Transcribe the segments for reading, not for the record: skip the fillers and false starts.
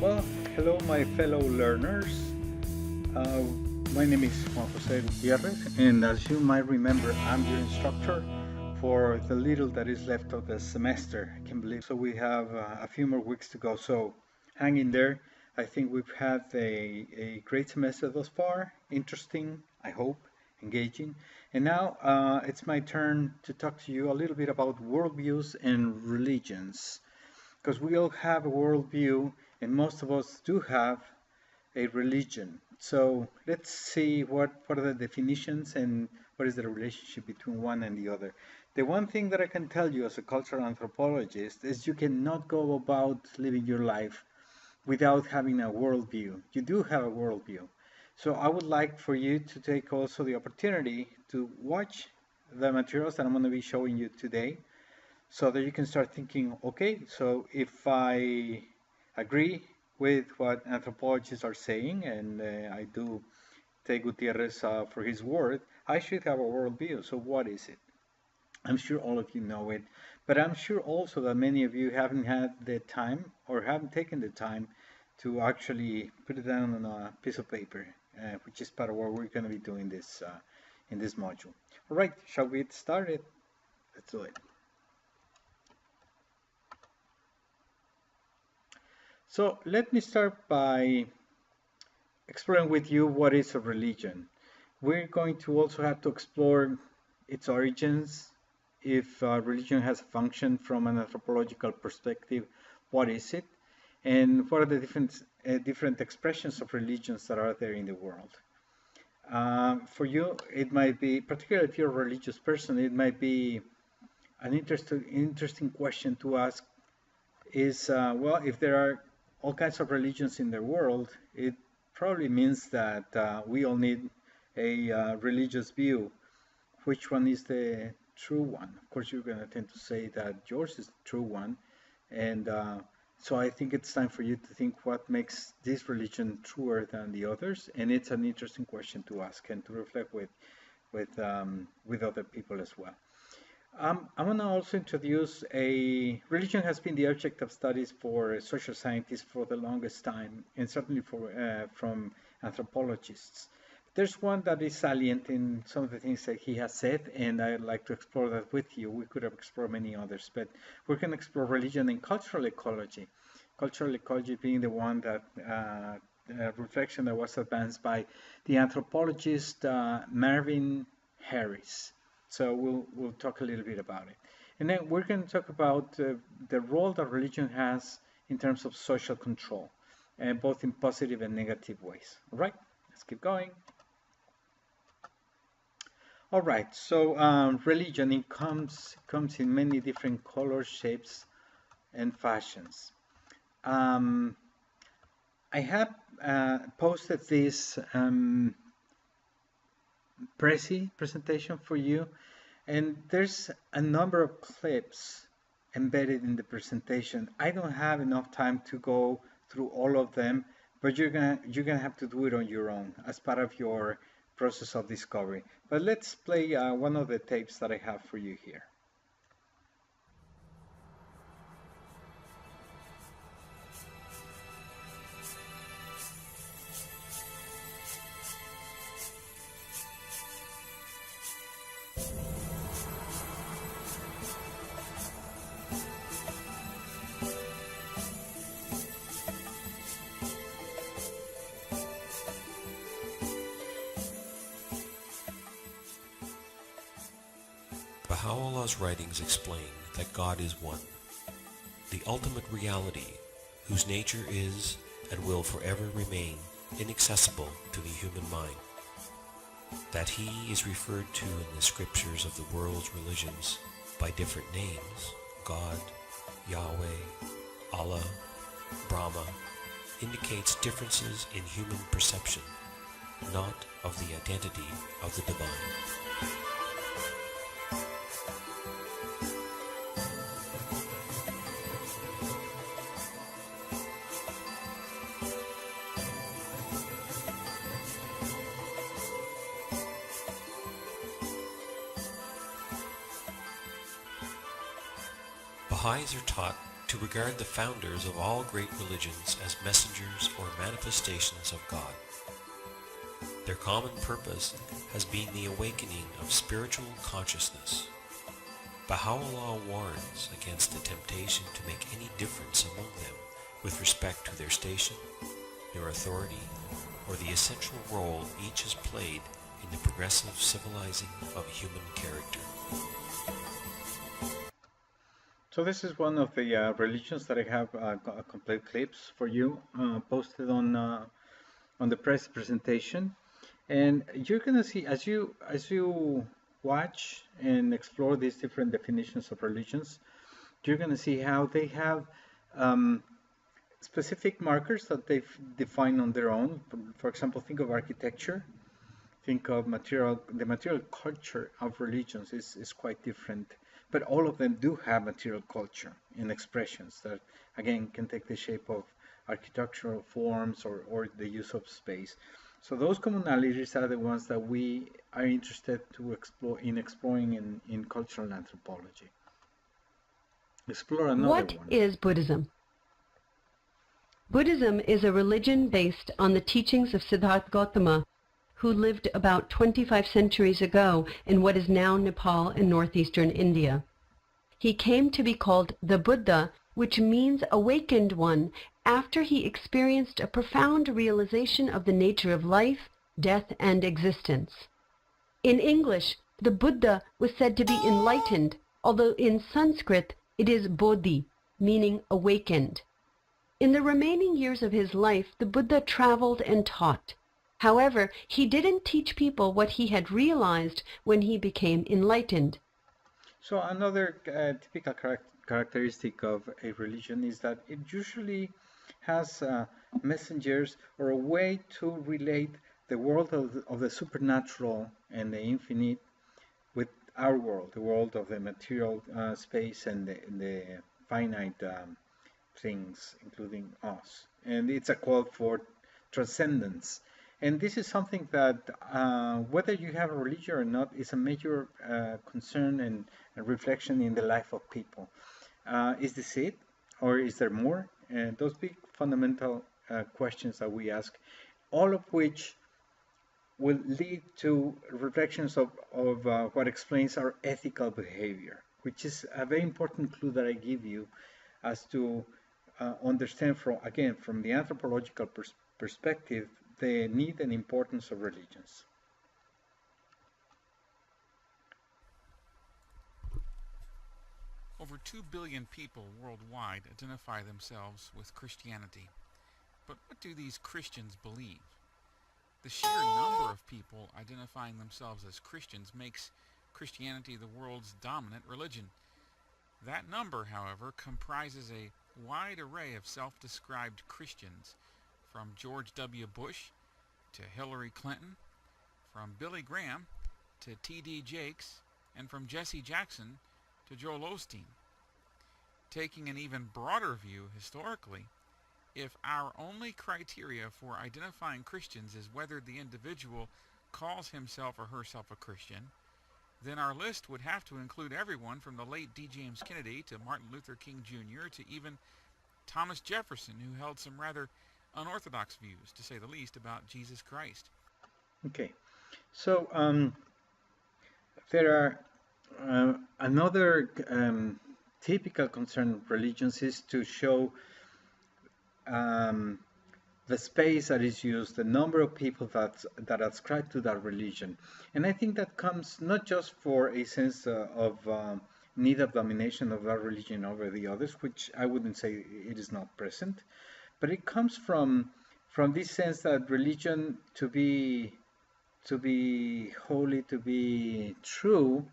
Well, hello, my fellow learners. Uh, my name is Juan Jose Gutierrez, and as you might remember, I'm your instructor for the little that is left of the semester. I can believe so. We have a few more weeks to go, so hang in there. I think we've had a great semester thus far. Interesting, I hope, engaging. And now it's my turn to talk to you a little bit about worldviews and religions because we all have a worldview and most of us do have a religion. So let's see what are the definitions and what is the relationship between one and the other. The one thing that I can tell you as a cultural anthropologist is you cannot go about living your life without having a worldview. You do have a worldview. So I would like for you to take also the opportunity to watch the materials that I'm going to be showing you today so that you can start thinking, okay, so if I agree with what anthropologists are saying, and I do take Gutierrez for his word, I should have a worldview. So what is it? I'm sure all of you know it, but I'm sure also that many of you haven't had the time or haven't taken the time to actually put it down on a piece of paper, which is part of what we're going to be doing this in this module. All right, shall we get started? Let's do it. So let me start by exploring with you what is a religion. We're going to also have to explore its origins. If religion has a function from an anthropological perspective, what is it? And what are the different expressions of religions that are there in the world? For you, it might be, particularly if you're a religious person, it might be an interesting question to ask is, well, if there are all kinds of religions in the world, it probably means that we all need a religious view. Which one is the true one? Of course, you're going to tend to say that yours is the true one. And so I think it's time for you to think what makes this religion truer than the others. And it's an interesting question to ask and to reflect with other people as well. I want to also introduce religion has been the object of studies for social scientists for the longest time, and certainly from anthropologists. There's one that is salient in some of the things that he has said, and I'd like to explore that with you. We could have explored many others, but we're going to explore religion and cultural ecology. Cultural ecology being the one that reflection that was advanced by the anthropologist Marvin Harris. So we'll talk a little bit about it. And then we're going to talk about the role that religion has in terms of social control, both in positive and negative ways. All right, let's keep going. All right, so religion it comes in many different colors, shapes, and fashions. I have posted this presentation for you, and there's a number of clips embedded in the presentation. I don't have enough time to go through all of them, but you're gonna have to do it on your own as part of your process of discovery. But let's play one of the tapes that I have for you here. Baha'u'llah's writings explain that God is one, the ultimate reality whose nature is and will forever remain inaccessible to the human mind, that he is referred to in the scriptures of the world's religions by different names, God, Yahweh, Allah, Brahma, indicates differences in human perception, not of the identity of the divine. Baha'is are taught to regard the founders of all great religions as messengers or manifestations of God. Their common purpose has been the awakening of spiritual consciousness. Baha'u'llah warns against the temptation to make any difference among them with respect to their station, their authority, or the essential role each has played in the progressive civilizing of human character. So this is one of the religions that I have complete clips for you posted on the press presentation, and you're gonna see as you watch and explore these different definitions of religions, you're gonna see how they have um, specific markers that they've defined on their own. For example, think of architecture. Think of the material culture of religions is quite different, but all of them do have material culture in expressions that, again, can take the shape of architectural forms or the use of space. So those commonalities are the ones that we are interested to exploring in cultural anthropology. Explore another What one. is Buddhism? Buddhism is a religion based on the teachings of Siddhartha Gautama, who lived about 25 centuries ago in what is now Nepal and northeastern India. He came to be called the Buddha, which means awakened one, after he experienced a profound realization of the nature of life, death, and existence. In English, the Buddha was said to be enlightened, although in Sanskrit it is Bodhi, meaning awakened. In the remaining years of his life, the Buddha traveled and taught. However, he didn't teach people what he had realized when he became enlightened. So another typical characteristic of a religion is that it usually has messengers or a way to relate the world of the supernatural and the infinite with our world, the world of the material space and the finite things, including us. And it's a call for transcendence. And this is something that, whether you have a religion or not, is a major concern and reflection in the life of people. Is this it, or is there more? And those big fundamental questions that we ask, all of which will lead to reflections of what explains our ethical behavior, which is a very important clue that I give you as to understand from the anthropological perspective, the need and importance of religions. Over 2 billion people worldwide identify themselves with Christianity. But what do these Christians believe? The sheer number of people identifying themselves as Christians makes Christianity the world's dominant religion. That number, however, comprises a wide array of self-described Christians, from George W. Bush to Hillary Clinton, from Billy Graham to T.D. Jakes, and from Jesse Jackson to Joel Osteen. Taking an even broader view historically, if our only criteria for identifying Christians is whether the individual calls himself or herself a Christian, then our list would have to include everyone from the late D. James Kennedy to Martin Luther King Jr. to even Thomas Jefferson, who held some rather unorthodox views, to say the least, about Jesus Christ. Okay, so there are another typical concern of religions is to show the space that is used, the number of people that ascribe to that religion. And I think that comes not just for a sense of need of domination of that religion over the others, which I wouldn't say it is not present, but it comes from this sense that religion, to be holy, to be true,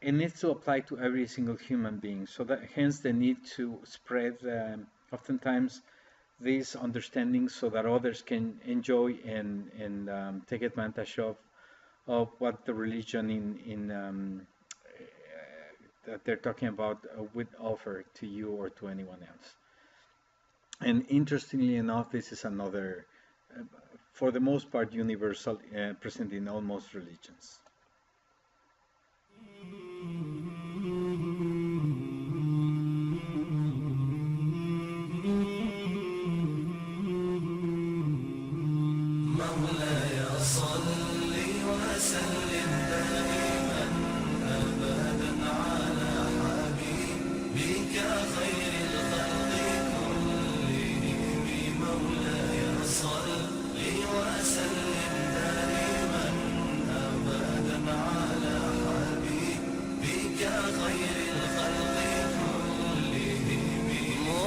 it needs to apply to every single human being. So that hence the need to spread oftentimes these understandings so that others can enjoy and take advantage of what the religion that they're talking about would offer to you or to anyone else. And interestingly enough, this is another, for the most part, universal, present in almost religions.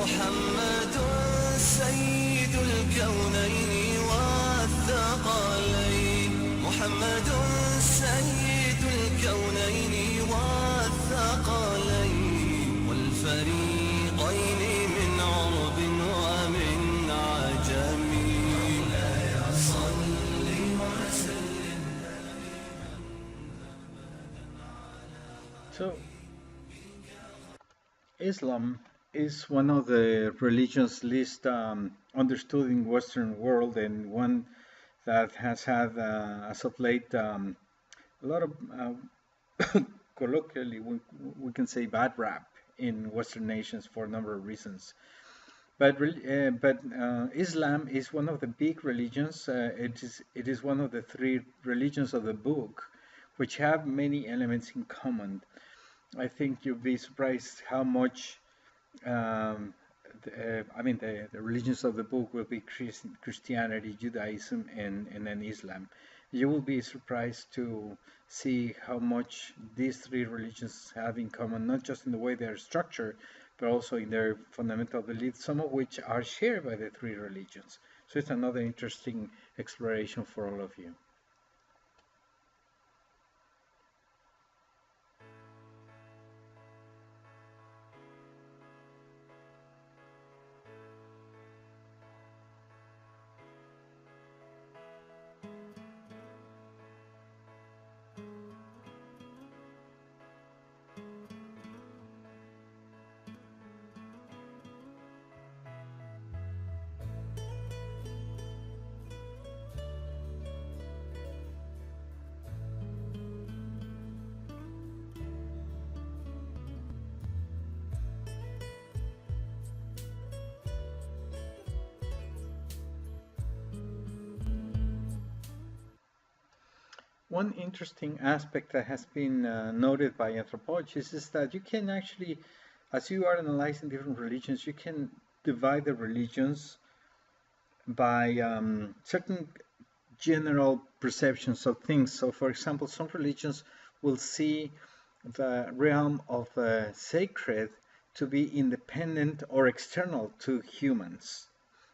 محمد سيد الكونين والثقلين محمد سيد الكونين والثقلين والفريقين من عرب ومن عجم مولاي صل وسلم. So, Islam is one of the religions least understood in Western world, and one that has had, as of late, a lot of, colloquially, we can say bad rap in Western nations for a number of reasons. But Islam is one of the big religions. It is one of the three religions of the book, which have many elements in common. I think you'll be surprised how much. The religions of the book will be Christianity, Judaism, and then Islam. You will be surprised to see how much these three religions have in common, not just in the way they are structured, but also in their fundamental beliefs, some of which are shared by the three religions. So it's another interesting exploration for all of you. One interesting aspect that has been noted by anthropologists is that you can actually, as you are analyzing different religions, you can divide the religions by certain general perceptions of things. So, for example, some religions will see the realm of the sacred to be independent or external to humans.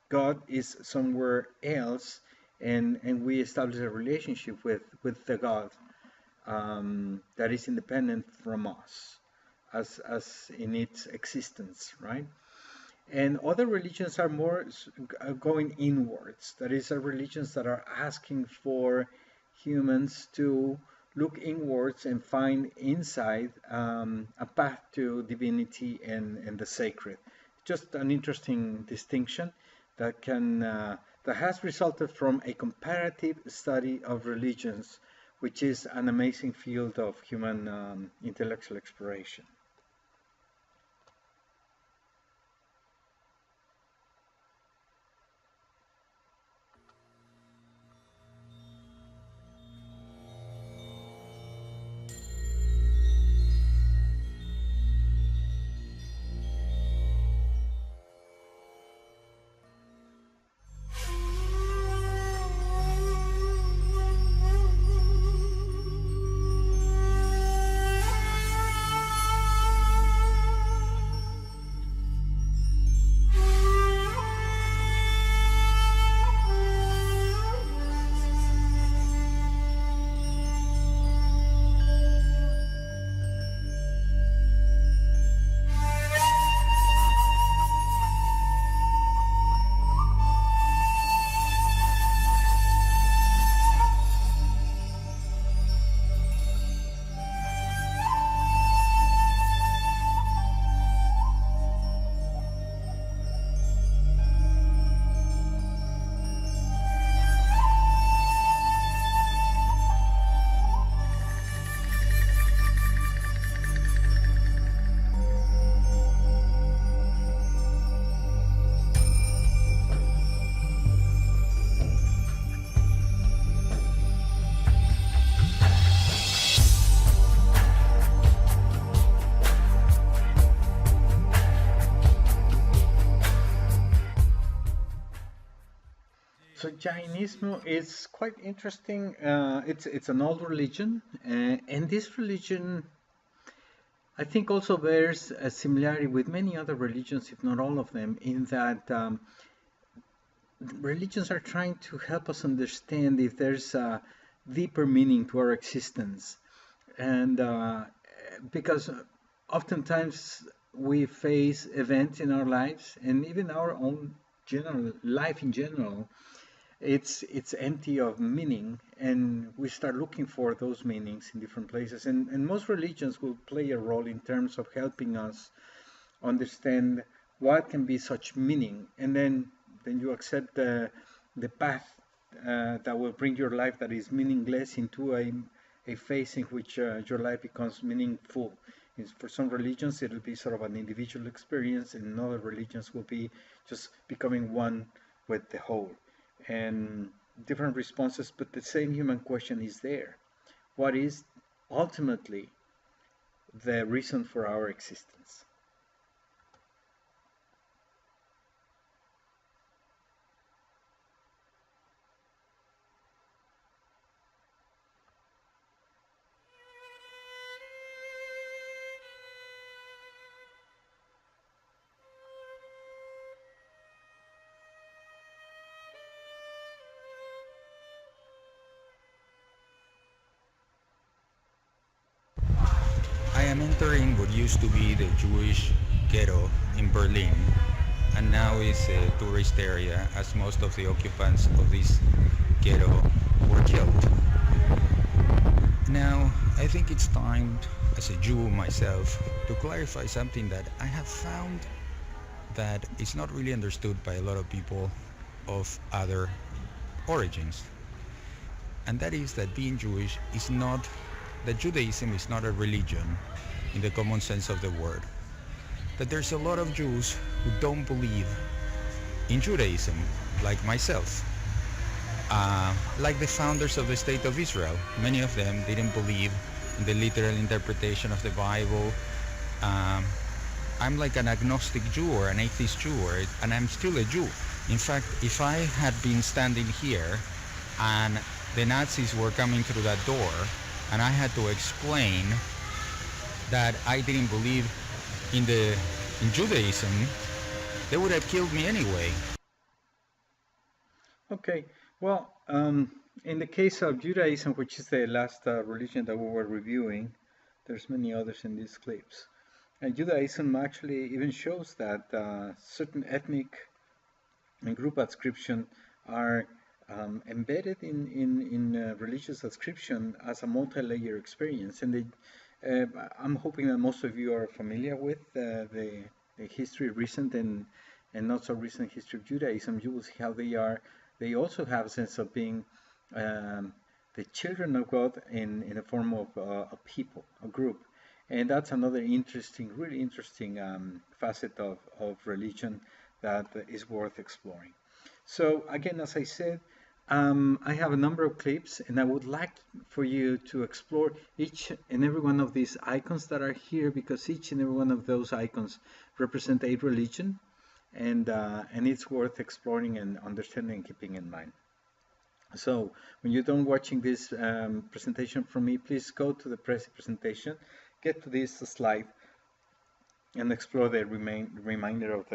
God is somewhere else, and we establish a relationship with the God that is independent from us as in its existence, right? And other religions are more going inwards. That is, are religions that are asking for humans to look inwards and find inside a path to divinity and the sacred. Just an interesting distinction that that has resulted from a comparative study of religions, which is an amazing field of human intellectual exploration. So Jainism is quite interesting. It's an old religion, and this religion, I think, also bears a similarity with many other religions, if not all of them, in that religions are trying to help us understand if there's a deeper meaning to our existence, and because oftentimes we face events in our lives, and even our own general life in general, it's empty of meaning, and we start looking for those meanings in different places, and most religions will play a role in terms of helping us understand what can be such meaning, and then you accept the path that will bring your life that is meaningless into a phase in which your life becomes meaningful. For some religions it'll be sort of an individual experience, and in other religions will be just becoming one with the whole, and different responses, but the same human question is there. What is ultimately the reason for our existence? I am entering what used to be the Jewish ghetto in Berlin, and now is a tourist area as most of the occupants of this ghetto were killed. Now, I think it's time, as a Jew myself, to clarify something that I have found that is not really understood by a lot of people of other origins. And that is that being Jewish is not, that Judaism is not a religion in the common sense of the word. That there's a lot of Jews who don't believe in Judaism, like myself. Like the founders of the State of Israel. Many of them didn't believe in the literal interpretation of the Bible. I'm like an agnostic Jew or an atheist Jew, and I'm still a Jew. In fact, if I had been standing here and the Nazis were coming through that door and I had to explain that I didn't believe in Judaism, they would have killed me anyway. Okay, well, in the case of Judaism, which is the last religion that we were reviewing, there's many others in these clips. And Judaism actually even shows that certain ethnic and group adscription are embedded in religious adscription as a multi-layer experience. And I'm hoping that most of you are familiar with the history, recent and not so recent history of Judaism. You will see how they also have a sense of being the children of God in a form of a people, a group. And that's another interesting, really interesting facet of religion that is worth exploring. So again, as I said, I have a number of clips, and I would like for you to explore each and every one of these icons that are here, because each and every one of those icons represent a religion, and it's worth exploring and understanding and keeping in mind. So when you're done watching this presentation from me, please go to the presentation, get to this slide, and explore the remainder of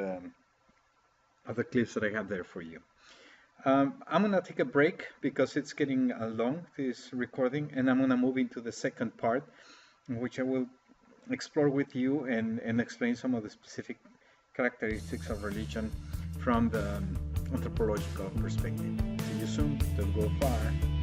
the clips that I have there for you. I'm gonna take a break because it's getting long, this recording, and I'm gonna move into the second part, in which I will explore with you and explain some of the specific characteristics of religion from the anthropological perspective. See you soon. Don't go far.